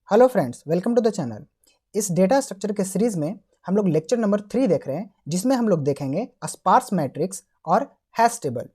Hello friends, welcome to the channel. इस data structure के series में हम लोग लेक्चर नंबर 3 देख रहे हैं, जिसमें हम लोग देखेंगे स्पार्स मैट्रिक्स और हैश टेबल।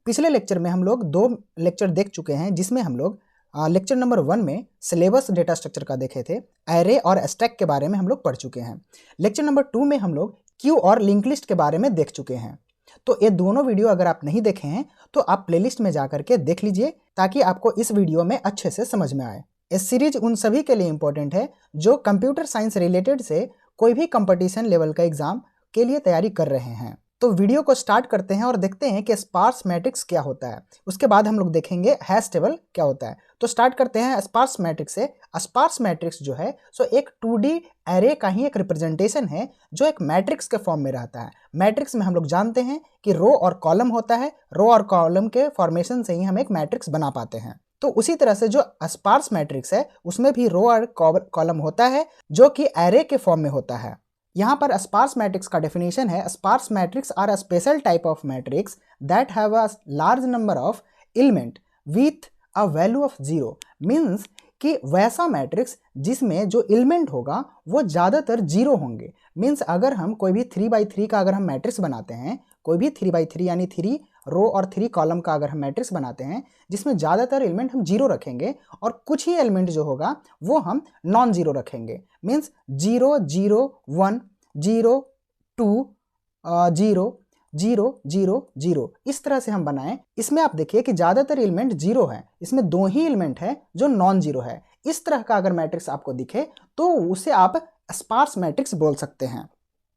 पिछले लेक्चर में हम लोग 2 लेक्चर देख चुके हैं, जिसमें हम लोग लेक्चर नंबर 1 में सिलेबस डेटा स्ट्रक्चर का देखे थे, एरे और स्टैक के बारे में हम लोग पढ़ चुके हैं। लेक्चर नंबर 2 में हम लोग क्यू और लिंक लिस्ट के बारे में देख चुके हैं। तो ये दोनों वीडियो अगर आप नहीं देखे हैं तो आप प्लेलिस्ट में जा करके देख लीजिए, ताकि आपको इस वीडियो में अच्छे से समझ में आए। ये सीरीज उन सभी के लिए इंपॉर्टेंट है जो कंप्यूटर साइंस रिलेटेड से कोई भी कंपटीशन लेवल का एग्जाम के लिए तैयारी कर रहे हैं। तो वीडियो को स्टार्ट करते हैं और देखते हैं कि स्पार्स मैट्रिक्स क्या होता है। उसके बाद हम लोग देखेंगे हैश टेबल क्या होता है। तो स्टार्ट करते हैं स्पार्स मैट्रिक्स से। स्पार्स मैट्रिक्स जो है सो एक 2D एरे का ही एक रिप्रेजेंटेशन है, जो एक मैट्रिक्स के फॉर्म में रहता है। मैट्रिक्स में हम लोग जानते हैं कि रो और कॉलम होता है, रो और कॉलम के फॉर्मेशन से ही हम एक मैट्रिक्स बना पाते हैं। तो उसी तरह से जो स्पार्स मैट्रिक्स है उसमें भी रो और कॉलम होता है, जो कि एरे के फॉर्म में होता है। यहाँ पर स्पार्स मैट्रिक्स का डेफिनेशन है, sparse matrix are a special type of matrix that have a large number of element with a value of 0। Means कि वैसा मैट्रिक्स जिसमें जो एलिमेंट होगा वो ज़्यादातर 0 होंगे। मीन्स अगर हम कोई भी 3x3 का अगर हम मैट्रिक्स बनाते हैं, कोई भी 3x3 यानी 3 रो और 3 कॉलम का अगर हम मैट्रिक्स बनाते हैं, जिसमें ज़्यादातर एलिमेंट हम 0 रखेंगे और कुछ ही एलिमेंट जो होगा वो हम नॉन 0 रखेंगे। मीन्स 0 0 1 0 2 0 0 0 0 इस तरह से हम बनाएं। इसमें आप देखिए कि ज़्यादातर एलिमेंट 0 है, इसमें 2 ही एलिमेंट है जो नॉन 0 है। इस तरह का अगर मैट्रिक्स आपको दिखे तो उसे आप स्पार्स मैट्रिक्स बोल सकते हैं।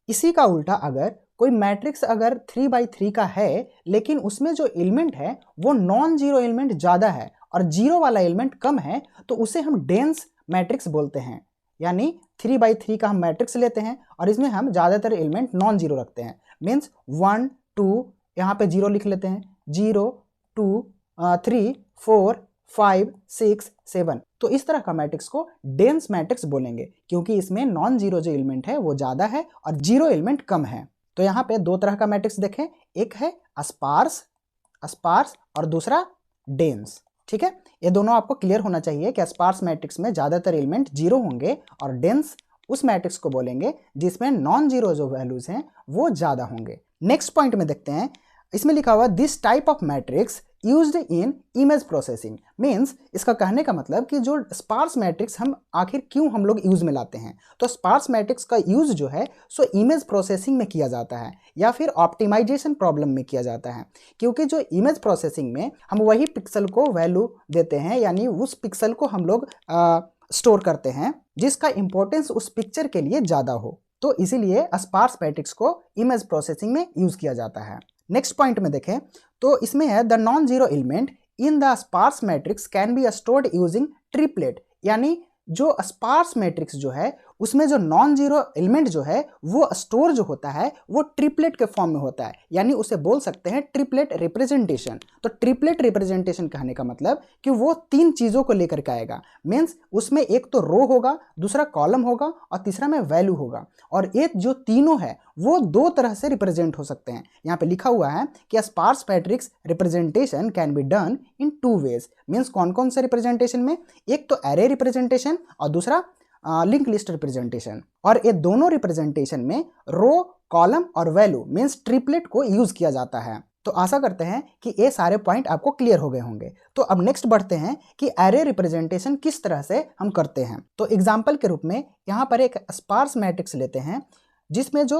इसी का उल्टा अगर कोई मैट्रिक्स अगर 3x3 का है, लेकिन उसमें जो एलिमेंट है वो नॉन 0 एलिमेंट ज़्यादा है और 0 वाला एलिमेंट कम है, तो उसे हम डेंस मैट्रिक्स बोलते हैं। यानी 3x3 का हम मैट्रिक्स लेते हैं और इसमें हम ज़्यादातर एलिमेंट नॉन 0 रखते हैं। मीन्स 1 2 यहाँ पे 0 लिख लेते हैं, 0 2 3 4 5 6 7। तो इस तरह का मैट्रिक्स को डेंस मैट्रिक्स बोलेंगे, क्योंकि इसमें नॉन 0 जो एलिमेंट है वो ज़्यादा है और 0 एलिमेंट कम है। तो यहाँ पे 2 तरह का मैट्रिक्स देखें, एक है स्पार्स और दूसरा डेंस। ठीक है, ये दोनों आपको क्लियर होना चाहिए कि स्पार्स मैट्रिक्स में ज़्यादातर एलिमेंट 0 होंगे और डेंस उस मैट्रिक्स को बोलेंगे जिसमें नॉन 0 जो वैल्यूज हैं वो ज़्यादा होंगे। नेक्स्ट पॉइंट में देखते हैं, इसमें लिखा हुआ this type of matrix used in image processing. Means इसका कहने का मतलब कि जो स्पार्स मैट्रिक्स हम आखिर क्यों हम लोग यूज में लाते हैं। तो स्पार्स मैट्रिक्स का यूज जो है सो इमेज प्रोसेसिंग में किया जाता है या फिर ऑप्टिमाइजेशन प्रॉब्लम में किया जाता है, क्योंकि जो इमेज प्रोसेसिंग में हम वही पिक्सल को वैल्यू देते हैं, यानी उस पिक्सल को हम लोग स्टोर करते हैं जिसका इंपॉर्टेंस उस पिक्चर के लिए ज़्यादा हो। तो इसीलिए स्पार्स मैट्रिक्स को इमेज प्रोसेसिंग में यूज किया जाता है। नेक्स्ट पॉइंट में देखें तो इसमें है the non 0 element in the sparse matrix can be stored using triplet. यानी जो स्पार्स मैट्रिक्स जो है उसमें जो नॉन 0 एलिमेंट जो है वो स्टोर जो होता है वो ट्रिपलेट के फॉर्म में होता है, यानी उसे बोल सकते हैं ट्रिपलेट रिप्रेजेंटेशन। तो ट्रिपलेट रिप्रेजेंटेशन कहने का मतलब कि वो 3 चीज़ों को लेकर के आएगा। मीन्स उसमें एक तो रो होगा, दूसरा कॉलम होगा और तीसरा में वैल्यू होगा, और ये जो तीनों है वो 2 तरह से रिप्रेजेंट हो सकते हैं। यहाँ पे लिखा हुआ है कि sparse matrix representation can be done in 2 ways. Means कौन कौन से रिप्रेजेंटेशन में, एक तो एरे रिप्रेजेंटेशन और दूसरा लिंक लिस्ट रिप्रेजेंटेशन। और ये दोनों रिप्रेजेंटेशन में रो कॉलम और वैल्यू मीन्स ट्रिपलेट को यूज किया जाता है। तो आशा करते हैं कि ये सारे पॉइंट आपको क्लियर हो गए होंगे। तो अब नेक्स्ट बढ़ते हैं कि एरे रिप्रेजेंटेशन किस तरह से हम करते हैं। तो एग्जाम्पल के रूप में यहाँ पर एक स्पार्स मैट्रिक्स लेते हैं जिसमें जो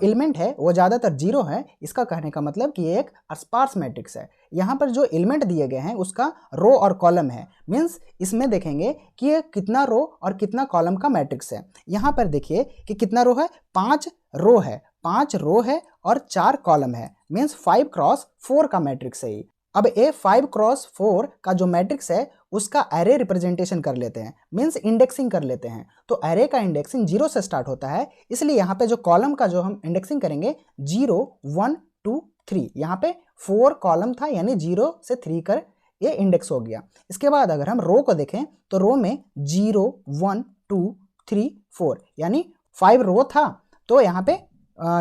एलिमेंट है वो ज़्यादातर 0 है। इसका कहने का मतलब कि ये एक स्पार्स मैट्रिक्स है। यहाँ पर जो एलिमेंट दिए गए हैं उसका रो और कॉलम है। मीन्स इसमें देखेंगे कि ये कितना रो और कितना कॉलम का मैट्रिक्स है। यहाँ पर देखिए कि कितना रो है, 5 रो है, 5 रो है और 4 कॉलम है। मीन्स 5x4 का मैट्रिक्स है। अब ये 5x4 का जो मैट्रिक्स है उसका एरे रिप्रेजेंटेशन कर लेते हैं, मीन्स इंडेक्सिंग कर लेते हैं। तो एरे का इंडेक्सिंग 0 से स्टार्ट होता है, इसलिए यहाँ पे जो कॉलम का जो हम इंडेक्सिंग करेंगे 0 1 2 3, यहाँ पे 4 कॉलम था यानी 0 से 3 कर ये इंडेक्स हो गया। इसके बाद अगर हम रो को देखें तो रो में 0 1 2 3 4 यानी 5 रो था, तो यहाँ पे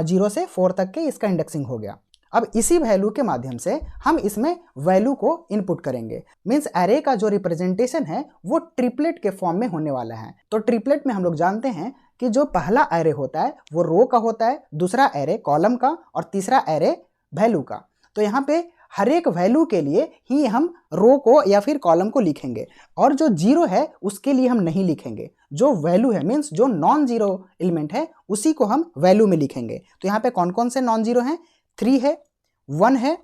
0 से 4 तक के इसका इंडेक्सिंग हो गया। अब इसी वैल्यू के माध्यम से हम इसमें वैल्यू को इनपुट करेंगे। मीन्स एरे का जो रिप्रेजेंटेशन है वो ट्रिपलेट के फॉर्म में होने वाला है। तो ट्रिपलेट में हम लोग जानते हैं कि जो पहला एरे होता है वो रो का होता है, दूसरा एरे कॉलम का और तीसरा एरे वैल्यू का। तो यहाँ पे हर एक वैल्यू के लिए ही हम रो को या फिर कॉलम को लिखेंगे, और जो जीरो है उसके लिए हम नहीं लिखेंगे। जो वैल्यू है मीन्स जो नॉन जीरो एलिमेंट है उसी को हम वैल्यू में लिखेंगे। तो यहाँ पे कौन कौन से नॉन जीरो हैं? 3 है, 1 है,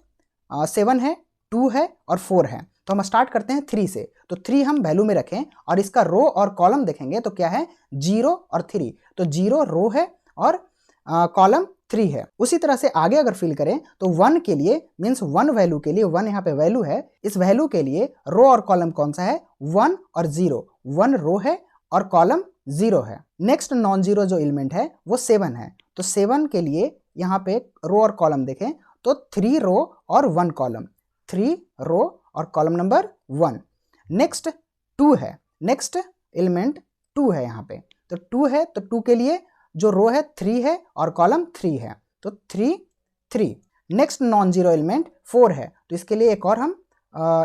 7 है, 2 है और 4 है। तो हम स्टार्ट करते हैं 3 से। तो 3 हम वैल्यू में रखें और इसका रो और कॉलम देखेंगे तो क्या है? 0 और 3। तो 0 रो है और कॉलम 3 है। उसी तरह से आगे अगर फिल करें तो 1 के लिए मीन्स 1 वैल्यू के लिए, 1 यहाँ पे वैल्यू है, इस वैल्यू के लिए रो और कॉलम कौन सा है? 1 और 0। 1 रो है और कॉलम 0 है। नेक्स्ट नॉन जीरो जो एलिमेंट है वो 7 है। तो 7 के लिए यहाँ पे रो और कॉलम देखें तो 3 रो और 1 कॉलम, 3 रो और कॉलम नंबर 1। नेक्स्ट 2 है, नेक्स्ट एलिमेंट 2 है यहाँ पे। तो 2 है तो 2 के लिए जो रो है 3 है और कॉलम 3 है, तो 3 3। नेक्स्ट नॉन जीरो एलिमेंट 4 है। तो इसके लिए एक और हम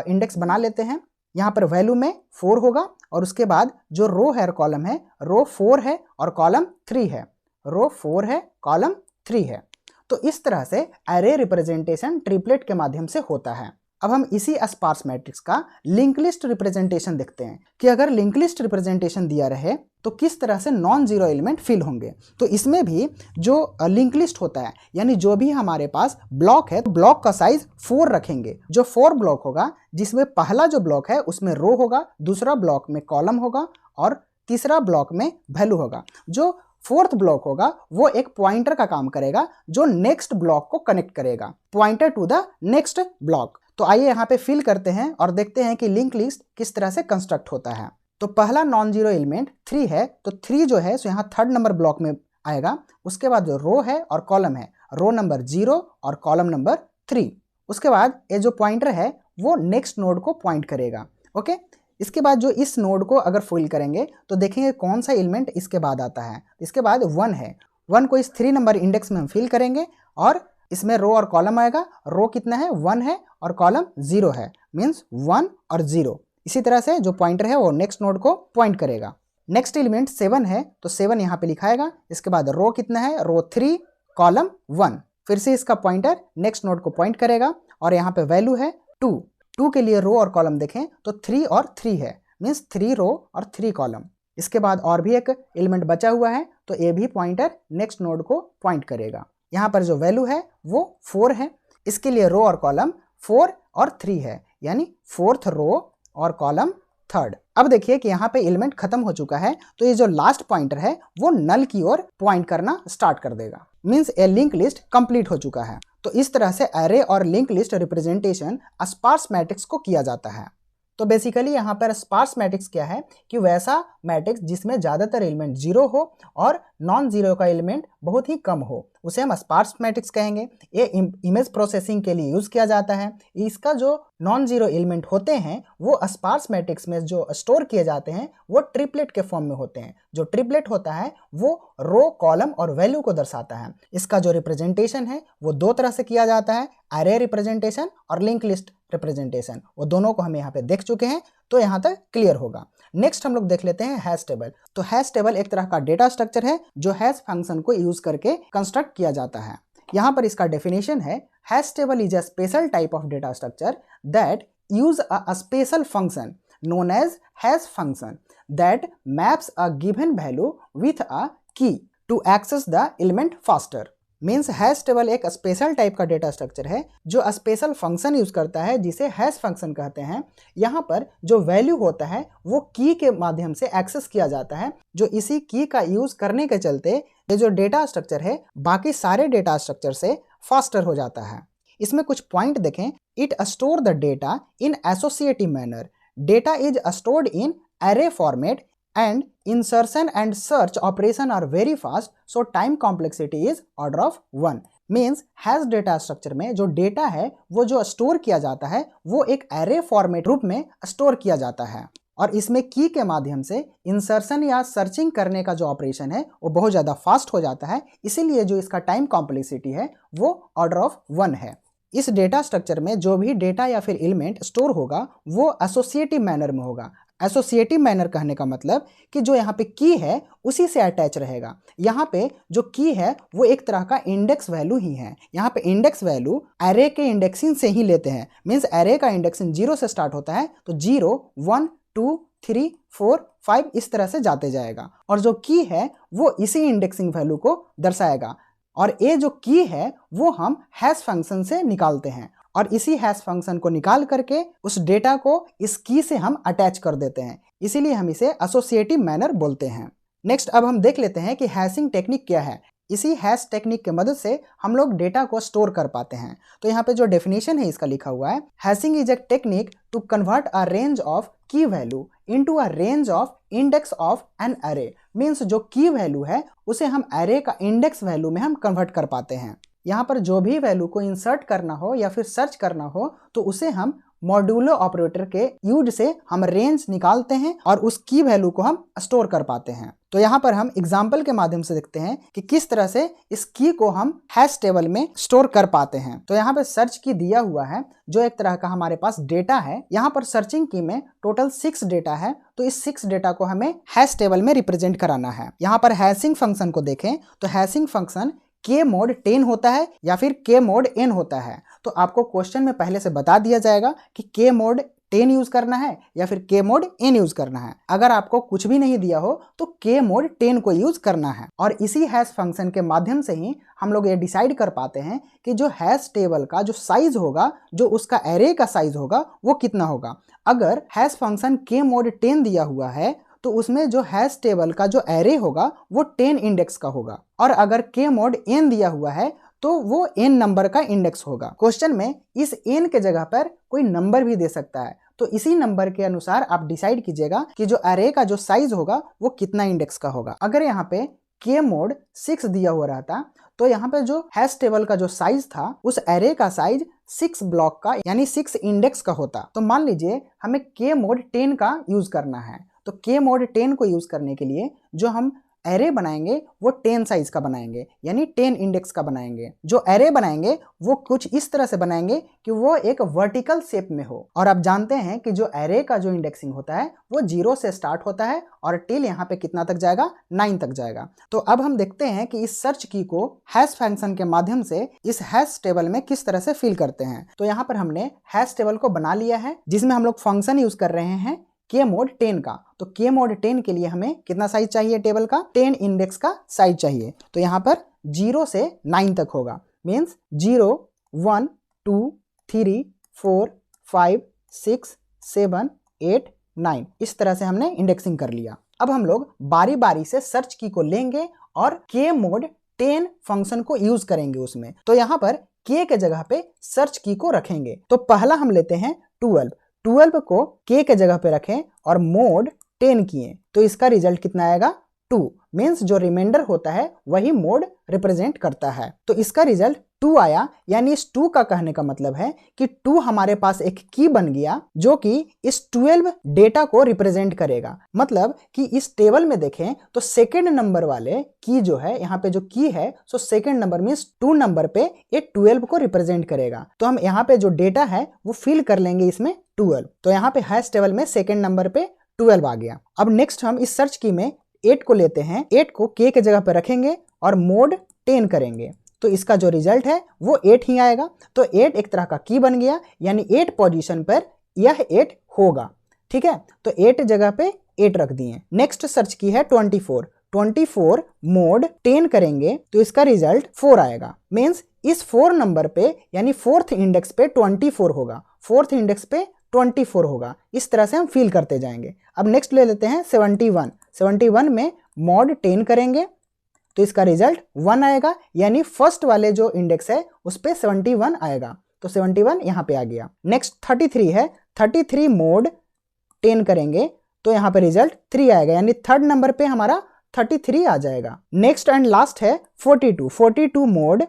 इंडेक्स बना लेते हैं। यहाँ पर वैल्यू में 4 होगा और उसके बाद जो रो है और कॉलम है, रो 4 है और कॉलम 3 है, रो 4 है, कॉलम 3 है। तो इस तरह से एरे रिप्रेजेंटेशन ट्रिपलेट के माध्यम से होता है। अब हम इसी स्पार्स मैट्रिक्स का लिंक लिस्ट रिप्रेजेंटेशन देखते हैं कि अगर लिंक लिस्ट रिप्रेजेंटेशन दिया रहे तो किस तरह से नॉन जीरो एलिमेंट फिल होंगे। तो इसमें भी जो लिंक लिस्ट होता है, यानी जो भी हमारे पास ब्लॉक है, तो ब्लॉक का साइज 4 रखेंगे। जो 4 ब्लॉक होगा जिसमें पहला जो ब्लॉक है उसमें रो होगा, दूसरा ब्लॉक में कॉलम होगा और तीसरा ब्लॉक में वैल्यू होगा। जो 4th ब्लॉक होगा वो एक पॉइंटर का काम करेगा जो नेक्स्ट ब्लॉक को कनेक्ट करेगा, pointer to the next block. तो आइए यहाँ पे फिल करते हैं और देखते हैं कि लिंक लिस्ट किस तरह से कंस्ट्रक्ट होता है। तो पहला नॉन जीरो एलिमेंट 3 है, तो 3 जो है सो यहाँ 3rd नंबर ब्लॉक में आएगा। उसके बाद जो रो है और कॉलम है, रो नंबर 0 और कॉलम नंबर 3। उसके बाद ये जो पॉइंटर है वो नेक्स्ट नोड को पॉइंट करेगा। ओके, इसके बाद जो इस नोड को अगर फिल करेंगे तो देखेंगे कौन सा एलिमेंट इसके बाद आता है। इसके बाद 1 है, 1 को इस 3 नंबर इंडेक्स में हम फिल करेंगे और इसमें रो और कॉलम आएगा। रो कितना है? 1 है और कॉलम 0 है, मीन्स 1 और 0। इसी तरह से जो पॉइंटर है वो नेक्स्ट नोड को पॉइंट करेगा। नेक्स्ट एलिमेंट 7 है, तो 7 यहाँ पे लिखाएगा। इसके बाद रो कितना है? रो 3 कॉलम 1। फिर से इसका पॉइंटर नेक्स्ट नोड को पॉइंट करेगा और यहाँ पे वैल्यू है 2। 2 के लिए रो और कॉलम देखें तो 3 और 3 है, मीन्स 3 रो और 3 कॉलम। इसके बाद और भी एक एलिमेंट बचा हुआ है, तो ये भी पॉइंटर नेक्स्ट नोड को पॉइंट करेगा। यहाँ पर जो वैल्यू है वो 4 है। इसके लिए रो और कॉलम 4 और 3 है, यानी 4th रो और कॉलम 3rd। अब देखिए कि यहाँ पे एलिमेंट खत्म हो चुका है, तो ये जो लास्ट पॉइंटर है वो नल की ओर पॉइंट करना स्टार्ट कर देगा, means a link list complete हो चुका है। तो इस तरह से एरे और link list representation sparse matrix को किया जाता है। तो बेसिकली यहाँ पर स्पार्स मैट्रिक्स क्या है कि वैसा मैट्रिक्स जिसमें ज़्यादातर एलिमेंट 0 हो और नॉन जीरो का एलिमेंट बहुत ही कम हो, उसे हम स्पार्स मैट्रिक्स कहेंगे। ये इमेज प्रोसेसिंग के लिए यूज़ किया जाता है। इसका जो नॉन जीरो एलिमेंट होते हैं वो स्पार्स मैट्रिक्स में जो स्टोर किए जाते हैं वो ट्रिपलेट के फॉर्म में होते हैं। जो ट्रिपलेट होता है वो रो, कॉलम और वैल्यू को दर्शाता है। इसका जो रिप्रेजेंटेशन है वो 2 तरह से किया जाता है, एरे रिप्रेजेंटेशन और लिंक लिस्ट रिप्रेजेंटेशन। वो दोनों को हम यहाँ पे देख चुके हैं, तो यहाँ तक क्लियर होगा। नेक्स्ट हम लोग देख लेते हैं हैश टेबल। तो हैश टेबल एक तरह का डेटा स्ट्रक्चर है जो हैश फंक्शन को यूज करके कंस्ट्रक्ट किया जाता है। यहाँ पर इसका डेफिनेशन है, hash table is a special type of data structure that use a special function known as hash function that maps a given value with a key to access the element faster। Means hash table एक special type का data structure है जो special function use करता है जिसे hash function कहते हैं। यहाँ पर जो वैल्यू होता है वो की के माध्यम से एक्सेस किया जाता है, जो इसी की का यूज करने के चलते ये जो डेटा स्ट्रक्चर है बाकी सारे डेटा स्ट्रक्चर से फास्टर हो जाता है। इसमें कुछ पॉइंट देखें। It store the data in associative manner, data is stored in array format and insertion and search operation are very fast, so time complexity is order of 1। Means hash data structure में जो data है वो जो store किया जाता है वो एक एरे फॉर्मेट रूप में स्टोर किया जाता है और इसमें की के माध्यम से इंसर्शन या सर्चिंग करने का जो ऑपरेशन है वो बहुत ज़्यादा फास्ट हो जाता है, इसीलिए जो इसका टाइम कॉम्प्लेक्सिटी है वो ऑर्डर ऑफ 1 है। इस डेटा स्ट्रक्चर में जो भी डेटा या फिर एलिमेंट स्टोर होगा वो एसोसिएटिव मैनर में होगा। एसोसिएटिव मैनर कहने का मतलब कि जो यहाँ पे की है उसी से अटैच रहेगा। यहाँ पे जो की है वो एक तरह का इंडेक्स वैल्यू ही है। यहाँ पे इंडेक्स वैल्यू एरे के इंडेक्सिंग से ही लेते हैं, मीन्स एरे का इंडेक्सिंग 0 से स्टार्ट होता है तो 0 1 2 3 4 5 इस तरह से जाते जाएगा, और जो की है वो इसी इंडेक्सिंग वैल्यू को दर्शाएगा। और ये जो की है वो हम हैश फंक्शन से निकालते हैं, और इसी हैश फंक्शन को निकाल करके उस डेटा को इस की से हम अटैच कर देते हैं, इसीलिए हम इसे एसोसिएटिव मैनर बोलते हैं। नेक्स्ट अब हम देख लेते हैं कि हैशिंग टेक्निक क्या है। इसी हैश टेक्निक की मदद से हम लोग डेटा को स्टोर कर पाते हैं। तो यहाँ पे जो डेफिनेशन है इसका लिखा हुआ है, hashing is a technique to convert a range of key value into a range of index of an array. Means जो की वैल्यू है उसे हम अरे का इंडेक्स वैल्यू में हम कन्वर्ट कर पाते हैं। यहाँ पर जो भी वैल्यू को इंसर्ट करना हो या फिर सर्च करना हो तो उसे हम मॉड्यूलो ऑपरेटर के यूज से हम रेंज निकालते हैं और उस की वैल्यू को हम स्टोर कर पाते हैं। तो यहाँ पर हम एग्जाम्पल के माध्यम से देखते हैं कि किस तरह से इस की को हम हैश टेबल में स्टोर कर पाते हैं। तो यहाँ पर सर्च की दिया हुआ है जो एक तरह का हमारे पास डेटा है। यहाँ पर सर्चिंग की में टोटल 6 डेटा है, तो इस 6 डेटा को हमें हैश टेबल में रिप्रेजेंट कराना है। यहाँ पर हैशिंग फंक्शन को देखें तो हैशिंग फंक्शन के मोड 10 होता है या फिर के मोड n होता है। तो आपको क्वेश्चन में पहले से बता दिया जाएगा कि के मोड 10 यूज करना है या फिर के मोड n यूज करना है। अगर आपको कुछ भी नहीं दिया हो तो के मोड 10 को यूज करना है, और इसी हैश फंक्शन के माध्यम से ही हम लोग ये डिसाइड कर पाते हैं कि जो हैश टेबल का जो साइज होगा, जो उसका एरे का साइज होगा वो कितना होगा। अगर हैश फंक्शन के मोड 10 दिया हुआ है तो उसमें जो हैश टेबल का जो एरे होगा वो 10 इंडेक्स का होगा, और अगर के मोड n दिया हुआ है तो वो n नंबर का इंडेक्स होगा। क्वेश्चन में इस n के जगह पर कोई नंबर भी दे सकता है, तो इसी नंबर के अनुसार आप डिसाइड कीजिएगा कि जो एरे का जो साइज होगा वो कितना इंडेक्स का होगा। अगर यहाँ पे के मोड 6 दिया हुआ रहता तो यहाँ पे जो हैश टेबल का जो साइज था उस एरे का साइज 6 ब्लॉक का यानी 6 इंडेक्स का होता। तो मान लीजिए हमें के मोड 10 का यूज करना है, तो के मोड 10 को यूज करने के लिए जो हम एरे बनाएंगे वो 10 साइज का बनाएंगे यानी 10 इंडेक्स का बनाएंगे। जो एरे बनाएंगे वो कुछ इस तरह से बनाएंगे कि वो एक वर्टिकल शेप में हो, और आप जानते हैं कि जो एरे का जो इंडेक्सिंग होता है वो 0 से स्टार्ट होता है और टिल यहाँ पे कितना तक जाएगा, 9 तक जाएगा। तो अब हम देखते हैं कि इस सर्च की को हैश फंक्शन के माध्यम से इस हैश टेबल में किस तरह से फिल करते हैं। तो यहाँ पर हमने हैश टेबल को बना लिया है जिसमें हम लोग फंक्शन यूज कर रहे हैं के मोड 10 का। तो के मोड 10 के लिए हमें कितना साइज चाहिए टेबल का, 10 इंडेक्स का साइज चाहिए। तो यहाँ पर 0 से 9 तक होगा, मीन्स 0 1 2 3 4 5 6 7 8 9 इस तरह से हमने इंडेक्सिंग कर लिया। अब हम लोग बारी बारी से सर्च की को लेंगे और के मोड 10 फंक्शन को यूज करेंगे उसमें। तो यहाँ पर के जगह पे सर्च की को रखेंगे। तो पहला हम लेते हैं 12 को के जगह पे रखें और मोड 10 किए तो इसका रिजल्ट कितना आएगा, 2। मीन्स जो रिमाइंडर होता है वही मोड रिप्रेजेंट करता है। तो इसका रिजल्ट 2 आया, यानी इस 2 का कहने का मतलब है कि 2 हमारे पास एक की बन गया जो कि इस 12 डेटा को रिप्रेजेंट करेगा। मतलब कि इस टेबल में देखें तो सेकेंड नंबर वाले की जो है यहाँ पे जो की है so second number means 2 number पे ये 12 को रिप्रेजेंट करेगा। तो हम यहाँ पे जो डेटा है वो फिल कर लेंगे इसमें 12। तो यहाँ पे हैश टेबल में सेकेंड नंबर पे 12 आ गया। अब नेक्स्ट हम इस सर्च की में 8 को लेते हैं, 8 को के जगह पे रखेंगे और मोड 10 करेंगे तो इसका जो रिजल्ट है वो 8 ही आएगा। तो 8 एक तरह का की बन गया, यानी 8 पोजीशन पर यह 8 होगा। ठीक है, तो 8 जगह पे 8 रख दिए। नेक्स्ट सर्च की है 24 मोड 10 करेंगे तो इसका रिजल्ट 4 आएगा। मीन्स इस 4 नंबर पे यानी 4th इंडेक्स पे 24 होगा, 4th इंडेक्स पे 24 होगा। इस तरह से हम फिल करते जाएंगे। अब नेक्स्ट ले लेते हैं 71 में मॉड 10 करेंगे तो इसका रिजल्ट 1 आएगा, यानी फर्स्ट वाले जो इंडेक्स है उस पे 71 आएगा। तो 71 यहाँ पे आ गया। नेक्स्ट 33 है, 33 मोड 10 करेंगे तो यहाँ पे रिजल्ट 3 आएगा, यानी थर्ड नंबर पे हमारा 33 आ जाएगा। नेक्स्ट एंड लास्ट है 42 मोड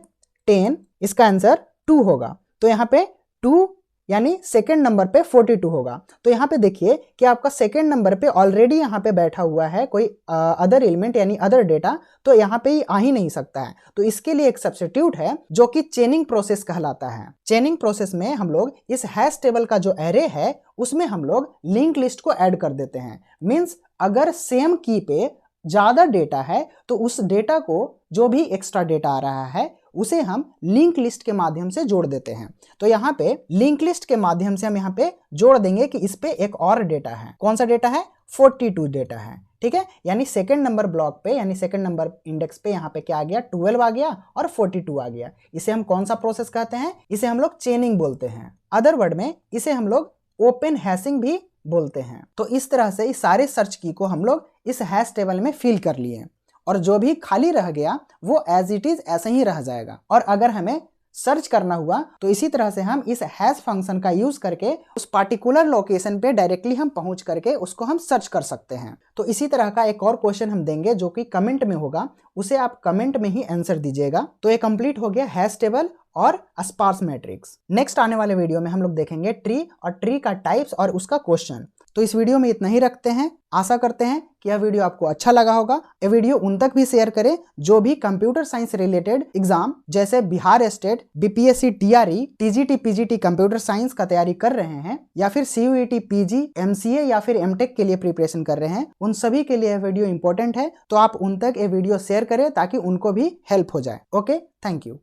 10, इसका आंसर 2 होगा। तो यहाँ पे 2 यानी सेकंड नंबर पे 42 होगा। तो यहाँ पे देखिए कि आपका सेकंड नंबर पे ऑलरेडी यहाँ पे बैठा हुआ है कोई अदर एलिमेंट यानी अदर डेटा, तो यहाँ पे आ ही नहीं सकता है। तो इसके लिए एक सब्स्टिट्यूट है जो कि चेनिंग प्रोसेस कहलाता है। चेनिंग प्रोसेस में हम लोग इस हैश टेबल का जो एरे है उसमें हम लोग लिंक लिस्ट को ऐड कर देते हैं। मीन्स अगर सेम की पे ज्यादा डेटा है तो उस डेटा को जो भी एक्स्ट्रा डेटा आ रहा है उसे हम लिंक लिस्ट के माध्यम से जोड़ देते हैं। तो यहाँ पे लिंक लिस्ट के माध्यम से हम यहाँ पे जोड़ देंगे कि इस पे एक और डेटा है। कौन सा डेटा है? 42 डेटा है। ठीक है, यानी सेकंड नंबर ब्लॉक पे यानी सेकंड नंबर इंडेक्स पे यहाँ पे क्या आ गया? 12 आ गया और 42 आ गया। इसे हम कौन सा प्रोसेस कहते हैं? इसे हम लोग चेनिंग बोलते हैं। अदर वर्ड में इसे हम लोग ओपन हैशिंग भी बोलते हैं। तो इस तरह से इस सारे सर्च की को हम लोग इस हैश टेबल में फिल कर लिए और जो भी खाली रह गया वो एज इट इज ऐसे ही रह जाएगा। और अगर हमें सर्च करना हुआ तो इसी तरह से हम इस हैश फंक्शन का यूज करके उस पार्टिकुलर लोकेशन पे डायरेक्टली हम पहुंच करके उसको हम सर्च कर सकते हैं। तो इसी तरह का एक और क्वेश्चन हम देंगे जो कि कमेंट में होगा, उसे आप कमेंट में ही आंसर दीजिएगा। तो ये कंप्लीट हो गया हैश टेबल और स्पार्स मैट्रिक्स। नेक्स्ट आने वाले वीडियो में हम लोग देखेंगे ट्री और ट्री का टाइप्स और उसका क्वेश्चन। तो इस वीडियो में इतना ही रखते हैं। आशा करते हैं कि यह वीडियो आपको अच्छा लगा होगा। ये वीडियो उन तक भी शेयर करें जो भी कंप्यूटर साइंस रिलेटेड एग्जाम जैसे Bihar state, BPSC, TRE, TGT, PGT computer science का तैयारी कर रहे हैं या फिर सीयूईटी, पीजी, एमसीए या फिर एमटेक के लिए प्रिपरेशन कर रहे हैं, उन सभी के लिए यह वीडियो इंपॉर्टेंट है। तो आप उन तक ये वीडियो शेयर करें ताकि उनको भी हेल्प हो जाए। Okay, thank you.